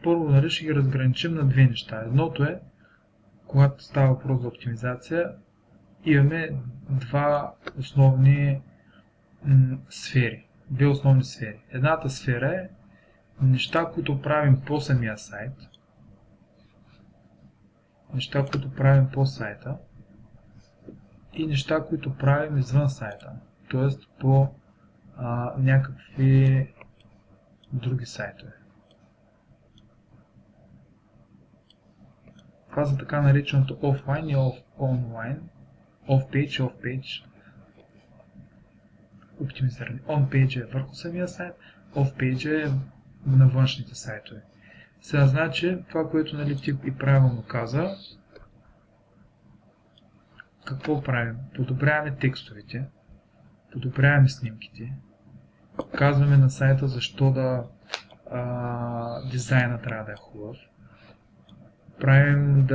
Първо нали, ще ги разграничим на две неща. Едното е, когато става въпрос за оптимизация, имаме два основни сфери. Две основни сфери. Едната сфера е неща, които правим по самия сайт. Неща, които правим по сайта. И неща, които правим извън сайта. Тоест по някакви други сайтове. Това са така нареченото офлайн и онлайн. Off-page, off-page. Оптимизиране. On-page е върху самия сайт, off-page е на външните сайтове. Сега значи, това, което нали, ти и правилно каза, какво правим? Подобряваме текстовете, подобряваме снимките, казваме на сайта защо дизайна трябва да е хубав, правим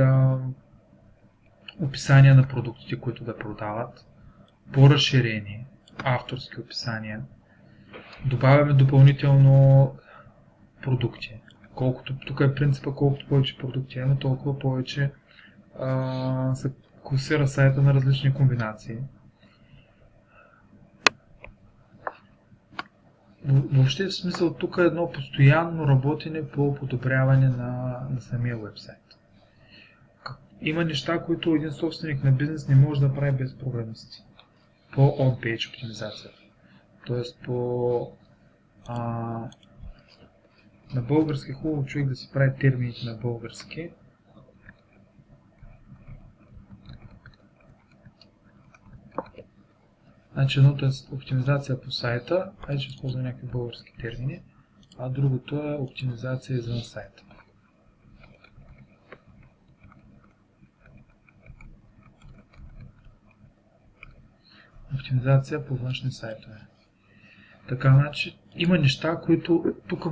описания на продуктите, които да продават, по-разширени, авторски описания, добавяме допълнително продукти. Тук е принципа, колкото повече продукти имаме, толкова повече се класира сайта на различни комбинации. Въобще в смисъл тук е едно постоянно работене по подобряване на самия вебсайт. Има неща, които един собственик на бизнес не може да прави без програмисти. По on-page оптимизацията. Тоест на български хубаво човек да си прави термините на български. Значи едното е оптимизация по сайта, ще използвам някакви български термини, а другото е оптимизация извън сайта. Оптимизация по външни сайтове. Така, значи, има неща, които тук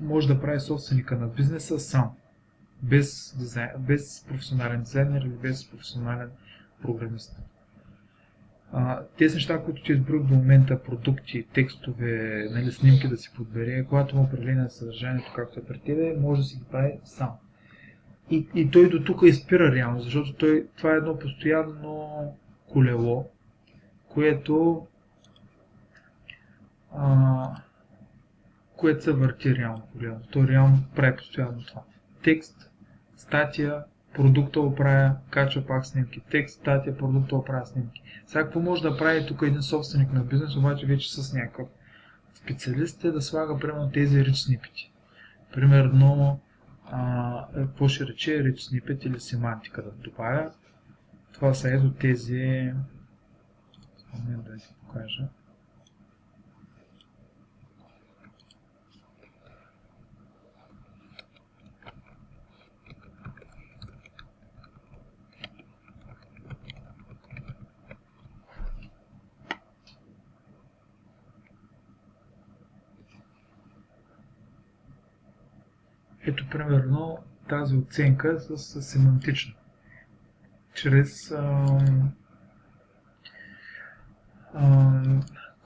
може да прави собственика на бизнеса сам, без професионален дизайнер или без професионален програмист. Тези неща, които ти изброих до момента, продукти, текстове, нали, снимки да си подбере, когато има определение на съдържанието, както е при тебе, може да си ги прави сам. И той до тук изпира реално, защото това е едно постоянно колело, което се върти реално колело. Той реално прави постоянно това. Текст, статия, продукта оправя, качва пак снимки. Текст, статия, продукта оправя снимки. Сега какво може да прави тук един собственик на бизнес, обаче вече с някакъв специалист е да слага примерно тези rich snippet. Примерно, какво ще рече rich snippet или семантика да добавя. Това са ето тези... да ви покажа. Ето примерно тази оценка е с семантична. Чрез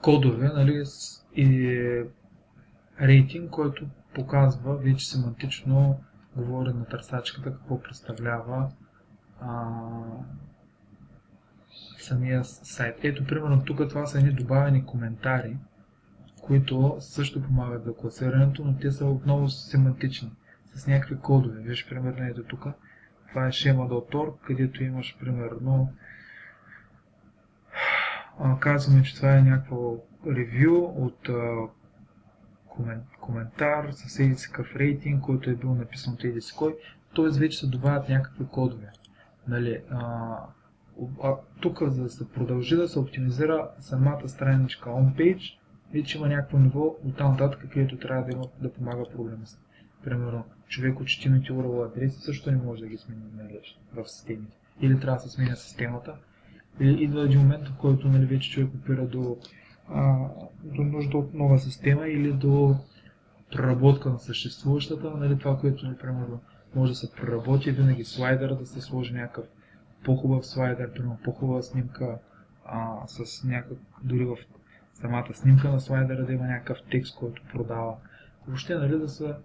кодове, нали, и рейтинг, който показва вече семантично, говори на търсачката какво представлява самия сайт. Ето примерно тук това са едни добавени коментари, които също помагат за класирането, но те са отново семантични, с някакви кодове. Виж примерно ето тук, това е schema.org, където имаш примерно казваме, че това е някакво ревю от коментар с еди си къв рейтинг, който е бил написан от еди си кой, т.е. вече се добавят някакви кодове. Нали, тук, за да се продължи да се оптимизира самата страничка on-page, вече има някакво ниво от там нататък, където трябва да помага програмист. Примерно, човек от четимите URL адреси също не може да ги смени, нали, в системите. Или трябва да се сменя системата. Идва един момент, в който, нали, вече човек опира до нужда от нова система или до преработка на съществуващата, нали, това, което, например, може да се преработи, винаги слайдера да се сложи някакъв по-хубав слайдер, примерно по-хубава снимка, с някакъв, дори в самата снимка на слайдера да има някакъв текст, който продава. Въобще, нали, да се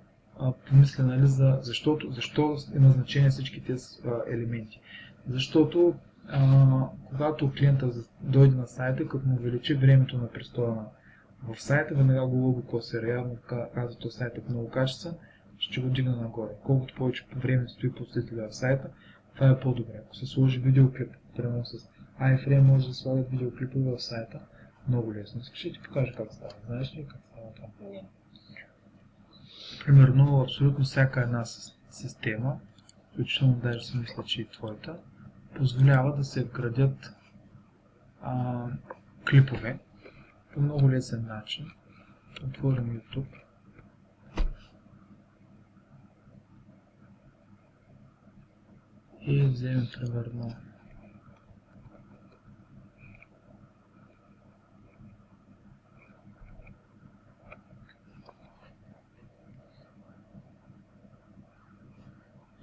помисля, нали, защо има значение всички тези елементи. Защото когато клиента дойде на сайта, като му увеличи времето на престоя в сайта, веднага го логокласира. Явно казва, този сайт е много качествен, ще го дигна нагоре. Колкото повече време стои посетителя в сайта, това е по-добре. Ако се сложи видеоклип, примерно с iFrame, може да слагат видеоклипи в сайта. Много лесно. Ще ти покажа как става. Знаеш ли как става това? Не. Примерно, абсолютно всяка една система, включително даже си мисля, че и твоята, позволява да се вградят клипове по много лесен начин. Отворим YouTube. И вземем примерно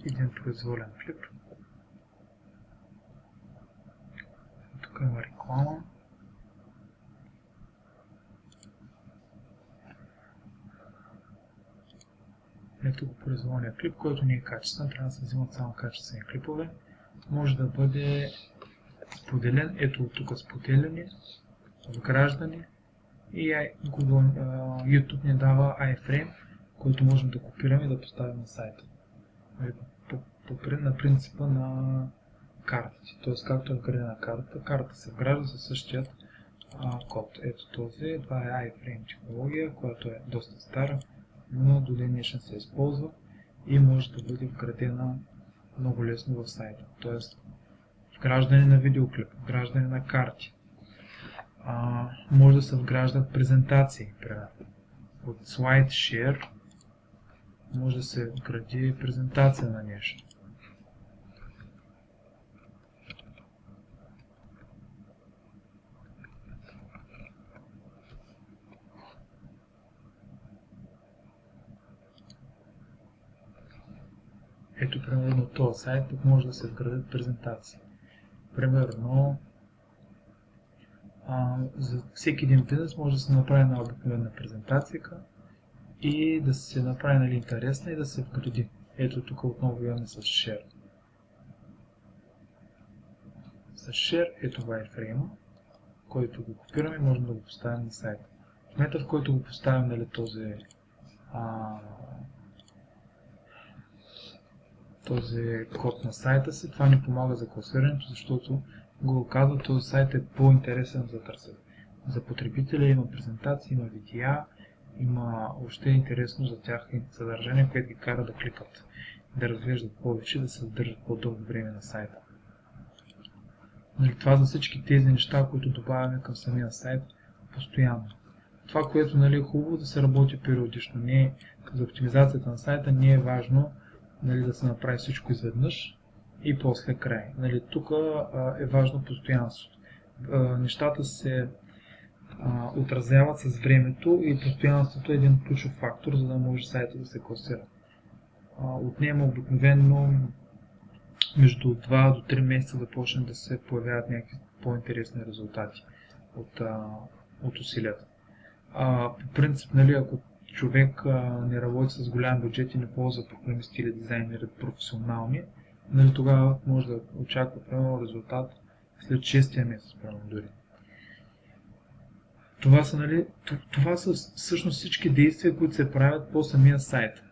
един произволен клип. Тук има реклама. Ето го произволния клип, който не е качествен, трябва да се взимат само качествени клипове. Може да бъде споделен, ето тук споделяне, вграждане и YouTube ни дава iFrame, който можем да копираме и да поставим на сайта. На принципа на картите, т.е. както е вградена карта, карта се вгражда със същият код. Ето този, това е iFrame технология, която е доста стара, но до ден днешен се използва и може да бъде вградена много лесно в сайта. Т.е. вграждане на видеоклип, вграждане на карти. Може да се вграждат презентации, примерно. От SlideShare може да се вгради презентация на нещо. Ето, примерно, този сайт тук може да се вградят презентации. Примерно, за всеки един бизнес може да се направи една обикновена презентация и да се направи, нали, интересна и да се вгради. Ето тук отново имаме с Share. С Share е това iFrame, който го копираме и можем да го поставим на сайта. В момента, в който го поставим, нали, този код на сайта си, това ни помага за класирането, защото го казва, този сайт е по-интересен за търсене. За потребителя има презентации, има видеа, има още интересно за тях съдържание, което ги кара да кликат, да разглеждат повече, да се задържат по-дълго време на сайта. Нали, това за всички тези неща, които добавяме към самия сайт постоянно. Това, което, нали, е хубаво да се работи периодично. За оптимизацията на сайта не е важно, нали, да се направи всичко изведнъж и после край. Нали, тук е важно постоянството. Нещата се отразяват с времето и постоянството е един ключов фактор, за да може сайта да се класира. Отнема обикновено между 2 до 3 месеца да почне да се появяват някакви по-интересни резултати от усилията. По принцип, нали, ако човек не работи с голям бюджет и не ползва програмисти или дизайнери професионални, нали, тогава може да очаква примерно резултат след 6-я месец, примерно дори. Това са всъщност всички действия, които се правят по самия сайт.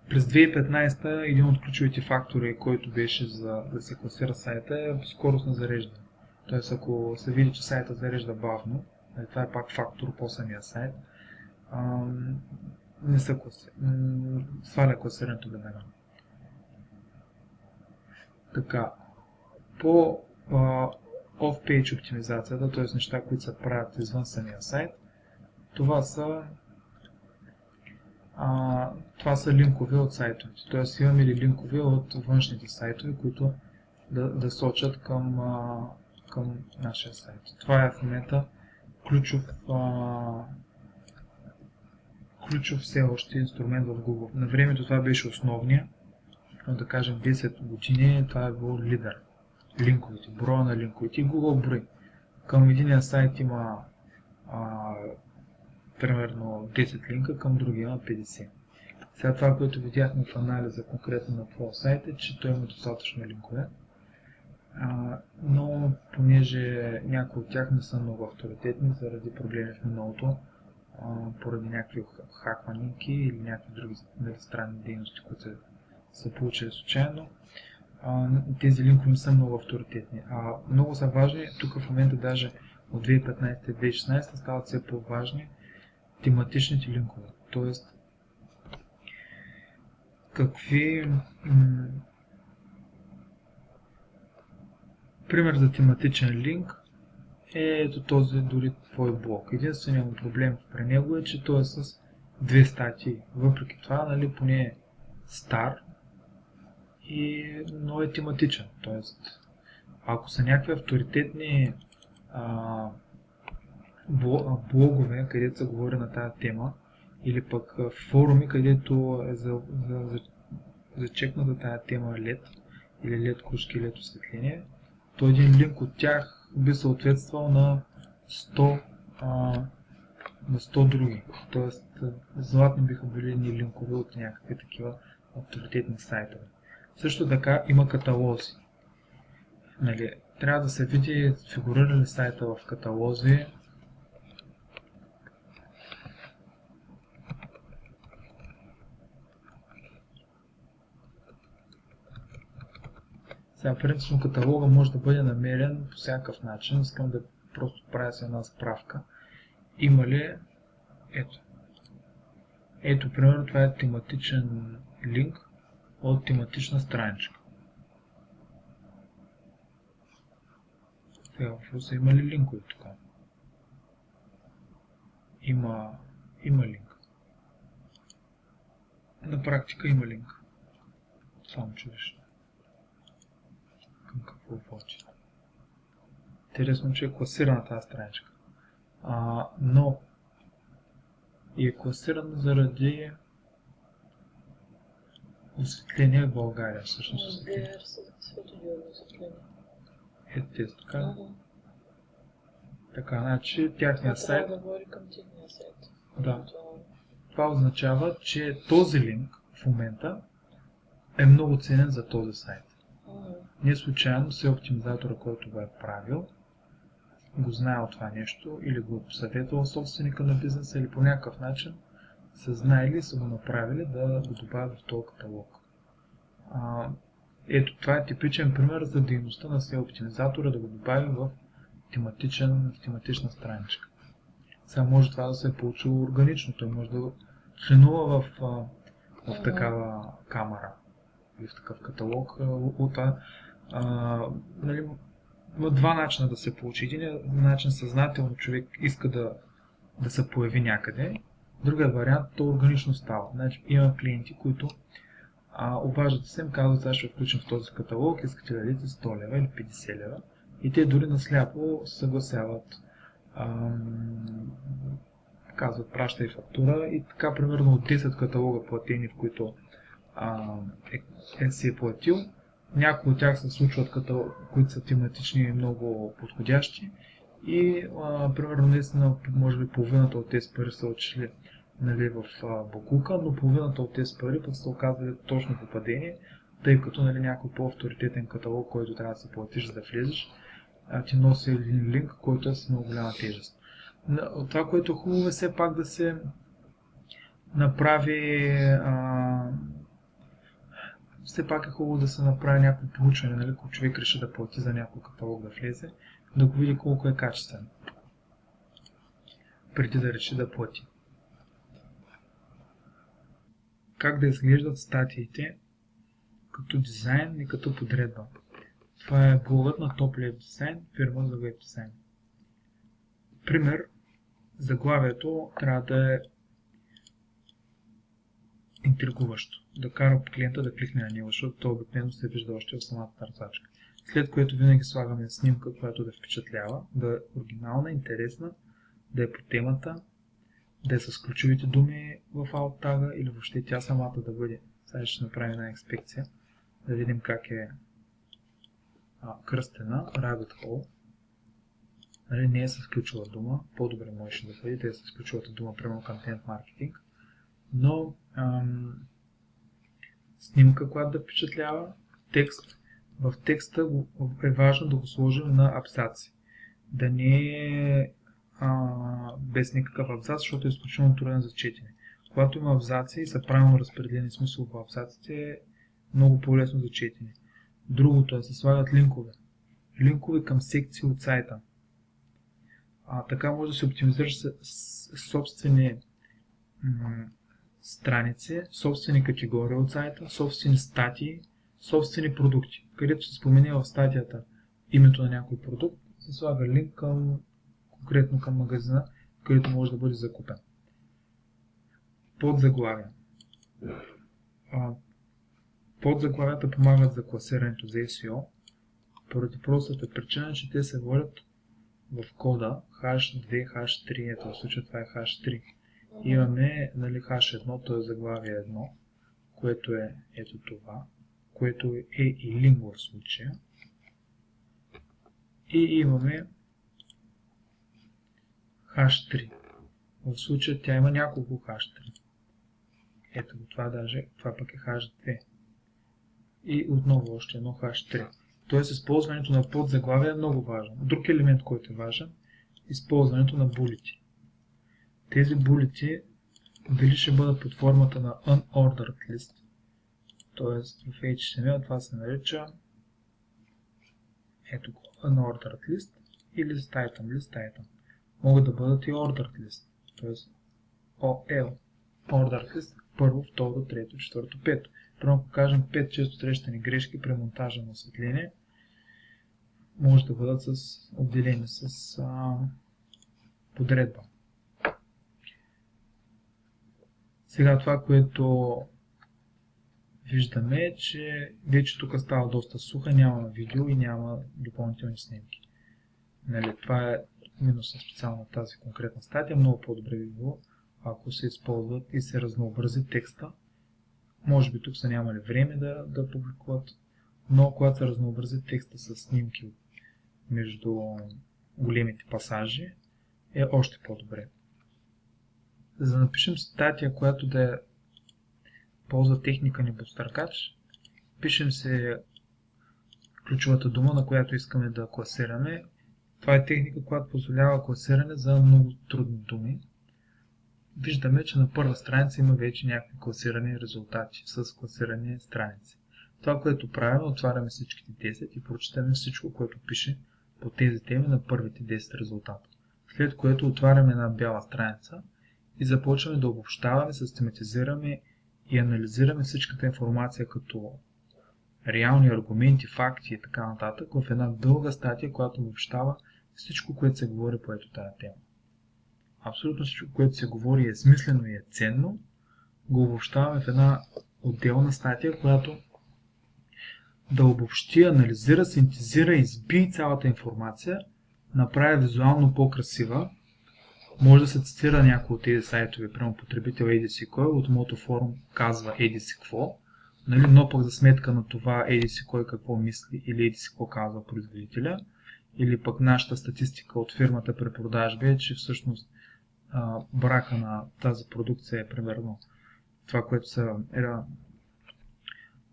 През 2015 един от ключовите фактори, който беше за да се класира сайта, е скорост на зареждане. Тоест, ако се види, че сайта зарежда бавно, това е пак фактор по самия сайт, не се сваля класирането веднага. Така, по off-page оптимизацията, т.е. неща, които се правят извън самия сайт, това са линкове от сайтовете. Т.е. имаме ли линкове от външните сайтове, които да сочат към нашия сайт. Това е в момента ключов все още инструмент в Google. На времето това беше основния, но да кажем 10 години това е било лидер. Линковете, броя на линковете и Google брои. Към единия сайт има примерно 10 линка, към други има 50. Сега това, което видяхме в анализа конкретно на твоя сайт е, че той има достатъчно линкове, но понеже някои от тях не са много авторитетни заради проблеми в миналото, поради някакви хакванинки или някакви други странни дейности, които са получили случайно, тези линкове не са много авторитетни. Много са важни, тук в момента даже от 2015 и 2016 стават все по-важни тематичните линкове. Тоест, пример за тематичен линк е ето този дори твой блог. Единственият му проблем при него е, че той е с 2 статии. Въпреки това, нали, поне е стар, но е тематичен. Тоест, ако са някакви авторитетни блогове, където се говори на тази тема, или пък форуми, където е зачекната тази тема LED, или LED кружки, LED осветление, то един линк от тях би съответствал на 100 други. Тоест, златни биха били ни линкове от някакви такива авторитетни сайтове. Също така има каталози. Нали, трябва да се види фигурира ли сайта в каталози. Сега, принципно каталога може да бъде намерен по всякакъв начин. Искам да просто правя си една справка. Има ли... Ето, примерно, това е тематичен линк от тематична страничка. Сега, въпросът има ли линкове тук? Има линк. На практика има линк. Само чуеш. Към какво води. Интересно, че е класирана тази страничка. Но и е класирана заради осветление в България. Всъщност осветление. Ето тези така. Така, значи тяхният сайт. Да. Това означава, че този линк в момента е много ценен за този сайт. Не случайно SEO оптимизатора, който го е правил, го знаел това нещо или го е посъветвал собственика на бизнеса или по някакъв начин са знаели и са го направили да го добавят в този каталог. Ето, това е типичен пример за дейността на SEO оптимизатора да го добави в тематична страничка. Сега може това да се е получило органично, той може да членува в такава камера или в такъв каталог. Нали, има два начина да се получи. Един начин съзнателно човек иска да се появи някъде, другият вариант то органично става. Значи, има клиенти, които обаждат се, им казват, сега ще включим в този каталог, искате да дадете 100 лева или 50 лева и те дори насляпо съгласяват, казват пращай фактура и така примерно от 10 каталога платени, в които си е платил, някои от тях се случват, които са тематични и много подходящи и примерно наистина може би половината от тези пари са отишли, нали, в бакука, но половината от тези пари пък са оказали точно попадение, тъй като, нали, някой по-авторитетен каталог, който трябва да се платиш за да влезеш, ти носи един линк, който е с много голяма тежест. Това, което е хубаво е все пак да се направи все пак е хубаво да се направи някакво проучване, нали, ако човек реши да плати за някой каталог да влезе, да го види колко е качествен, преди да реши да плати. Как да изглеждат статиите като дизайн и като подредба. Това е блогът на Top Web Design, фирма за веб дизайн. Пример, заглавието трябва да е интригуващо, да кара клиента да кликне на него, защото то обикновено се вижда още в самата търсачка. След което винаги слагаме снимка, която да впечатлява, да е оригинална, интересна, да е по темата, да е с ключовите думи в alt тага или въобще тя самата да бъде. Сега ще направим една инспекция, да видим как е кръстена, rabbit hole. Нали, не е с ключова дума, по-добре можеше да бъде, е с ключовата дума, примерно контент маркетинг, но снимка, която да впечатлява, текст. В текста е важно да го сложим на абзаци. Да не е без никакъв абзац, защото е изключително труден за четене. Когато има абзаци и са правилно разпределени смисъл по абзаците, е много по-лесно за четене. Другото е да се слагат линкове. Линкове към секции от сайта. Така може да се оптимизираш собствени страници, собствени категории от сайта, собствени статии, собствени продукти. Където се спомене в статията името на някой продукт, се слага линк конкретно към магазина, където може да бъде закупен. Подзаглавия. Подзаглавията помагат за класирането за SEO, поради простата причина, че те се водят в кода H2, H3, ето в случая това е H3. Имаме H1, т.е. заглавие 1, което е ето това, което е и линк в случая. И имаме H3. В случая тя има няколко H3. Ето това пък е H2. И отново още едно H3. Тоест използването на подзаглавия е много важно. Друг елемент, който е важен, е използването на булети. Тези булети дали ще бъдат под формата на unordered list, т.е. в HTML това се нарича ето unordered list или list item. Могат да бъдат и ordered list, т.е. OL, ordered list, първо, второ, трето, четвърто, пето. Първо, ако кажем 5 често срещани грешки при монтажа на осветление, може да бъдат отделени с подредба. Сега това, което виждаме е, че вече тук става доста суха, няма видео и няма допълнителни снимки. Нали, това е минуса специално на тази конкретна статия. Много по-добре би било, ако се използват и се разнообрази текста. Може би тук са нямали време да публикуват, но когато се разнообрази текста с снимки между големите пасажи, е още по-добре. За да напишем статия, която да ползва техника небостъргач, пишем се ключовата дума, на която искаме да класираме. Това е техника, която позволява класиране за много трудни думи. Виждаме, че на първа страница има вече някакви класирани резултати с класирани страници. Това, което правим, отваряме всичките 10 и прочитаме всичко, което пише по тези теми на първите 10 резултата. След което отваряме една бяла страница и започваме да обобщаваме, систематизираме и анализираме всичката информация като реални аргументи, факти и така нататък в една дълга статия, която обобщава всичко, което се говори по ето тази тема. Абсолютно всичко, което се говори е смислено и е ценно, го обобщаваме в една отделна статия, която да обобщи, анализира, синтезира, избие цялата информация, направи визуално по-красива. Може да се цитира някои от тези сайтове, прямо потребител еди си кой, от моето форум казва еди си какво, нали, но пък за сметка на това еди си кой какво мисли или еди си какво казва производителя, или пък нашата статистика от фирмата при продажби е, че всъщност брака на тази продукция е примерно това, което са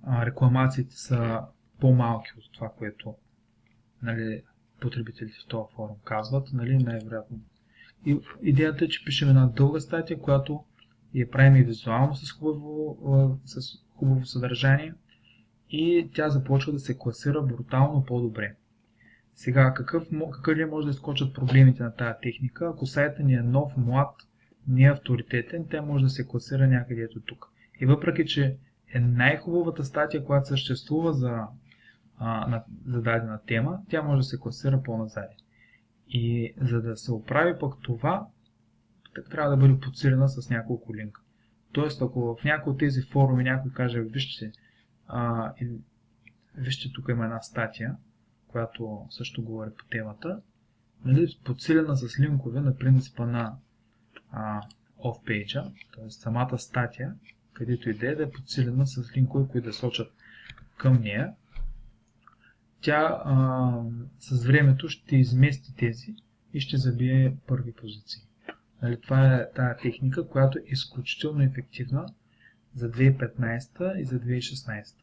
рекламациите са по-малки от това, което нали, потребителите в този форум казват, нали, най-вероятно. И идеята е, че пишем една дълга статия, която я правим и визуално с хубаво съдържание и тя започва да се класира брутално по-добре. Сега, какъв ли може да изкочат проблемите на тази техника? Ако сайтът ни е нов, млад, не е авторитетен, тя може да се класира някъде ето тук. И въпреки, че е най-хубавата статия, която съществува за дадена тема, тя може да се класира по-назади. И за да се оправи пък това, трябва да бъде подсилена с няколко линка. Тоест, ако в някои от тези форуми някой каже, вижте тук има една статия, която също говори по темата, нали, подсилена с линкове на принципа на off-page, т.е. самата статия, където идея да е подсилена с линкове, които да сочат към нея. Тя с времето ще измести тези и ще забие първи позиции. Нали, това е тая техника, която е изключително ефективна за 2015 и за 2016.